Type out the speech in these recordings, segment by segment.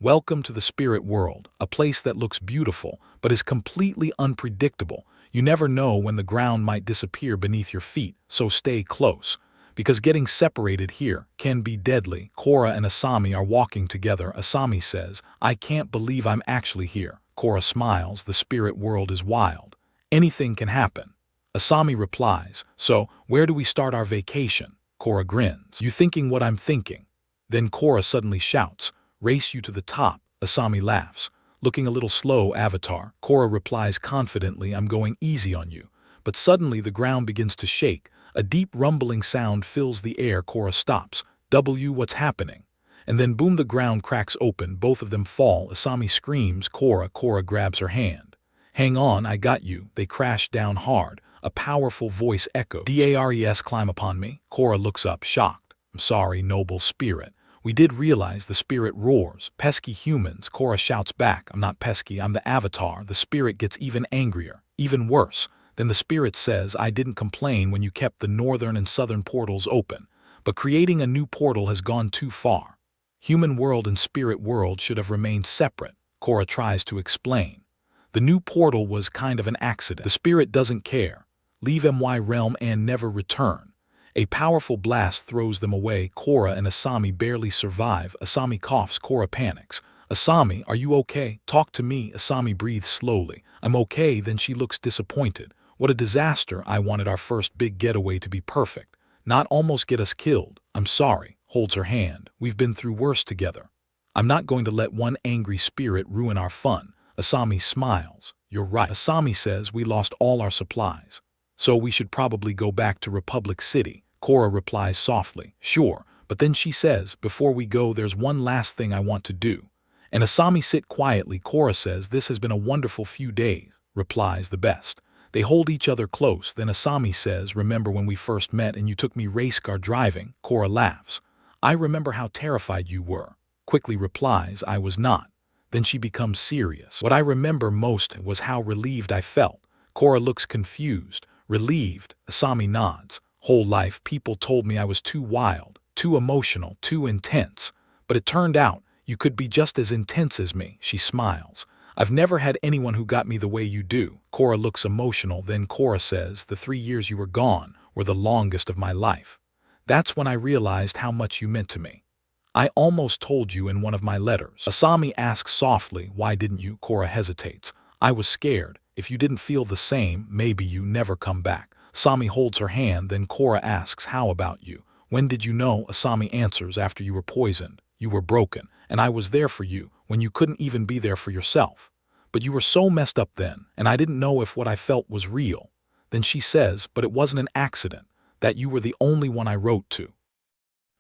Welcome to the spirit world, a place that looks beautiful but is completely unpredictable. You never know when the ground might disappear beneath your feet, so stay close. Because getting separated here can be deadly. Korra and Asami are walking together. Asami says, "I can't believe I'm actually here." Korra smiles, "The spirit world is wild. Anything can happen." Asami replies, "So, where do we start our vacation?" Korra grins, "You thinking what I'm thinking?" Then Korra suddenly shouts, "Race you to the top." Asami laughs, "Looking a little slow, Avatar." Korra replies confidently, "I'm going easy on you." But suddenly the ground begins to shake. A deep rumbling sound fills the air. Korra stops. What's happening? And then boom, the ground cracks open. Both of them fall. Asami screams, "Korra!" Korra grabs her hand. "Hang on, I got you." They crash down hard. A powerful voice echoes, "Dares climb upon me." Korra looks up, shocked. "I'm sorry, noble spirit. We did realize." The spirit roars, "Pesky humans." Korra shouts back, "I'm not pesky, I'm the Avatar." The spirit gets even angrier, even worse. Then the spirit says, "I didn't complain when you kept the northern and southern portals open, but creating a new portal has gone too far. Human world and spirit world should have remained separate." Korra tries to explain. "The new portal was kind of an accident. The spirit doesn't care. Leave my realm and never return." A powerful blast throws them away. Korra and Asami barely survive. Asami coughs. Korra panics. "Asami, are you okay? Talk to me." Asami breathes slowly. "I'm okay." Then she looks disappointed. "What a disaster. I wanted our first big getaway to be perfect. Not almost get us killed." "I'm sorry." Holds her hand. "We've been through worse together. I'm not going to let one angry spirit ruin our fun." Asami smiles. "You're right." Asami says, "We lost all our supplies, so we should probably go back to Republic City." Korra replies softly, "Sure." But then she says, "Before we go, there's one last thing I want to do." And Asami sit quietly. Korra says, "This has been a wonderful few days." Replies, "The best." They hold each other close. Then Asami says, "Remember when we first met and you took me race car driving?" Korra laughs. "I remember how terrified you were." Quickly replies, "I was not." Then she becomes serious. "What I remember most was how relieved I felt." Korra looks confused. "Relieved?" Asami nods. "Whole life people told me I was too wild, too emotional, too intense. But it turned out you could be just as intense as me." She smiles. "I've never had anyone who got me the way you do." Korra looks emotional. Then Korra says, "The 3 years you were gone were the longest of my life. That's when I realized how much you meant to me. I almost told you in one of my letters." Asami asks softly, "Why didn't you?" Korra hesitates. "I was scared. If you didn't feel the same, maybe you never come back." Asami holds her hand. Then Korra asks, "How about you? When did you know?" Asami answers, "After you were poisoned. You were broken, and I was there for you when you couldn't even be there for yourself. But you were so messed up then, and I didn't know if what I felt was real." Then she says, "But it wasn't an accident, that you were the only one I wrote to.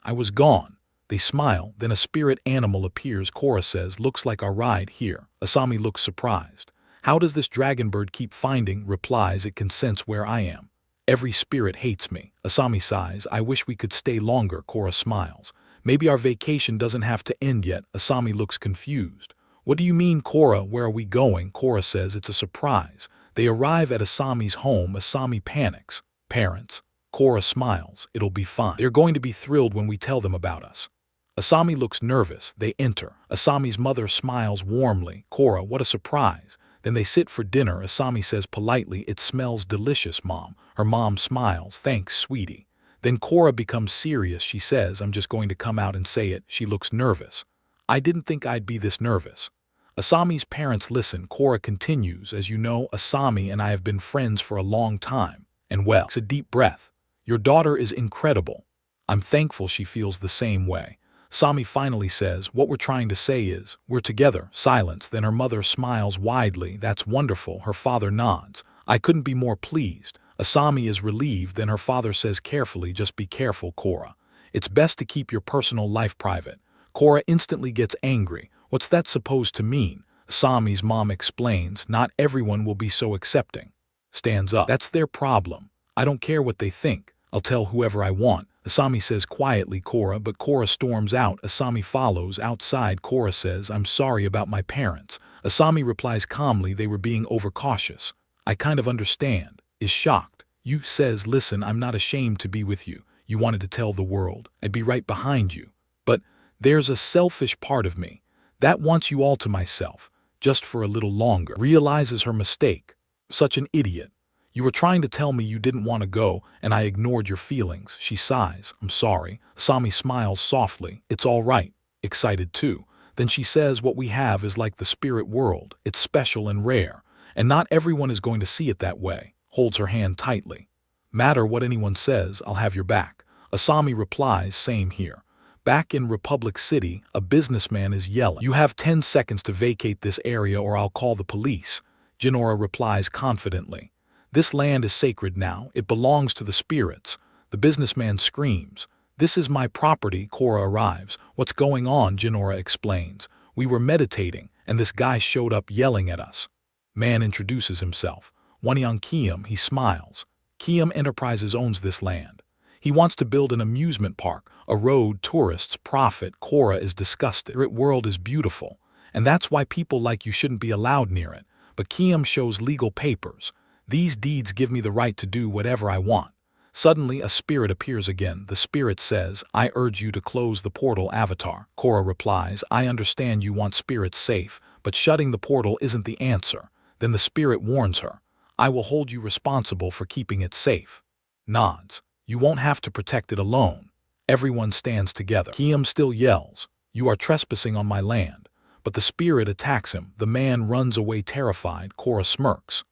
I was gone." They smile. Then a spirit animal appears. Korra says, "Looks like our ride here." Asami looks surprised. "How does this dragon bird keep finding?" Replies, "It can sense where I am. Every spirit hates me." Asami sighs, "I wish we could stay longer." Korra smiles. "Maybe our vacation doesn't have to end yet." Asami looks confused. "What do you mean, Korra? Where are we going?" Korra says, "It's a surprise." They arrive at Asami's home. Asami panics. "Parents?" Korra smiles. "It'll be fine. They're going to be thrilled when we tell them about us." Asami looks nervous. They enter. Asami's mother smiles warmly. "Korra, what a surprise." Then they sit for dinner. Asami says politely, "It smells delicious, Mom." Her mom smiles. "Thanks, sweetie." Then Korra becomes serious. She says, "I'm just going to come out and say it." She looks nervous. "I didn't think I'd be this nervous." Asami's parents listen. Korra continues, "As you know, Asami and I have been friends for a long time. And well," takes a deep breath, "your daughter is incredible. I'm thankful she feels the same way." Asami finally says, "What we're trying to say is, we're together." Silence. Then her mother smiles widely. "That's wonderful." Her father nods. "I couldn't be more pleased." Asami is relieved. Then her father says carefully, "Just be careful, Korra. It's best to keep your personal life private." Korra instantly gets angry. "What's that supposed to mean?" Asami's mom explains, "Not everyone will be so accepting." Stands up. "That's their problem. I don't care what they think. I'll tell whoever I want." Asami says quietly, "Korra," but Korra storms out. Asami follows. Outside, Korra says, "I'm sorry about my parents." Asami replies calmly, "They were being overcautious. I kind of understand." Is shocked. "You," says, "Listen, I'm not ashamed to be with you. You wanted to tell the world. I'd be right behind you. But there's a selfish part of me That wants you all to myself, just for a little longer. Realizes her mistake. Such an idiot. You were trying to tell me you didn't want to go, and I ignored your feelings. She sighs. I'm sorry. Asami smiles softly. It's all right. Excited too. Then she says what we have is like the spirit world. It's special and rare, and not everyone is going to see it that way. Holds her hand tightly. Matter what anyone says, I'll have your back. Asami replies, same here. Back in Republic City, a businessman is yelling, you have 10 seconds to vacate this area or I'll call the police. Jinora replies confidently. This land is sacred now. It belongs to the spirits. The businessman screams. This is my property. Korra arrives. What's going on? Jinora explains. We were meditating, and this guy showed up yelling at us. Man introduces himself. Wanyang Kiem, he smiles. Kiem Enterprises owns this land. He wants to build an amusement park, a road tourists profit. Korra is disgusted. The world is beautiful, and that's why people like you shouldn't be allowed near it. But Kiem shows legal papers. These deeds give me the right to do whatever I want. Suddenly, a spirit appears again. The spirit says, I urge you to close the portal, Avatar. Korra replies, I understand you want spirits safe, but shutting the portal isn't the answer. Then the spirit warns her, I will hold you responsible for keeping it safe. Nods. You won't have to protect it alone. Everyone stands together. Kiem still yells, you are trespassing on my land. But the spirit attacks him. The man runs away terrified. Korra smirks.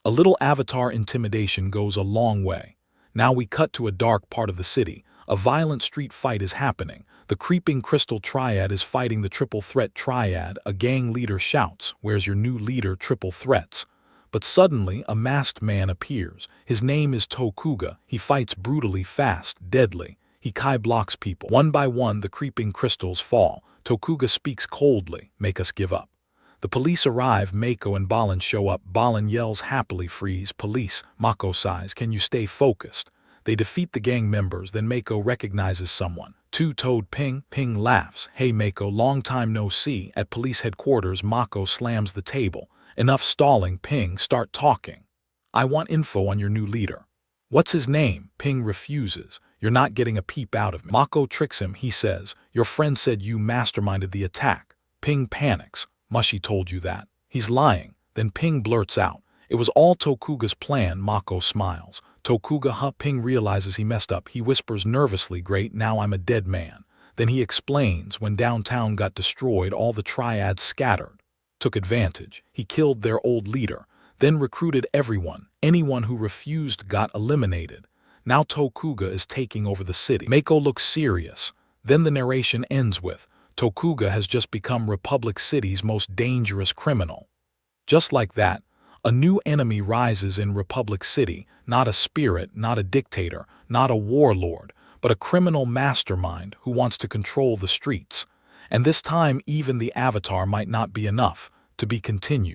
A little Avatar intimidation goes a long way. Now we cut to a dark part of the city. A violent street fight is happening. The creeping crystal Triad is fighting the triple threat Triad. A gang leader shouts, where's your new leader? Triple threats. But suddenly, a masked man appears. His name is Tokuga. He fights brutally, fast, deadly. He Kai blocks people. One by one, the creeping crystals fall. Tokuga speaks coldly, make us give up. The police arrive. Mako and Balin show up. Balin yells happily, freeze, police. Mako sighs, can you stay focused? They defeat the gang members, then Mako recognizes someone. Two-toed Ping. Ping laughs. Hey Mako, long time no see. At police headquarters, Mako slams the table. Enough stalling, Ping, start talking. I want info on your new leader. What's his name? Ping refuses. You're not getting a peep out of me. Mako tricks him. He says, your friend said you masterminded the attack. Ping panics. Mushi told you that. He's lying. Then Ping blurts out, it was all Tokuga's plan. Mako smiles. Tokuga, huh? Ping realizes he messed up. He whispers nervously, great, now I'm a dead man. Then he explains, when downtown got destroyed, all the triads scattered. Took advantage. He killed their old leader, then recruited everyone. Anyone who refused got eliminated. Now Tokuga is taking over the city. Mako looks serious. Then the narration ends with, Tokuga has just become Republic City's most dangerous criminal. Just like that, a new enemy rises in Republic City, not a spirit, not a dictator, not a warlord, but a criminal mastermind who wants to control the streets. And this time even the Avatar might not be enough. To be continued.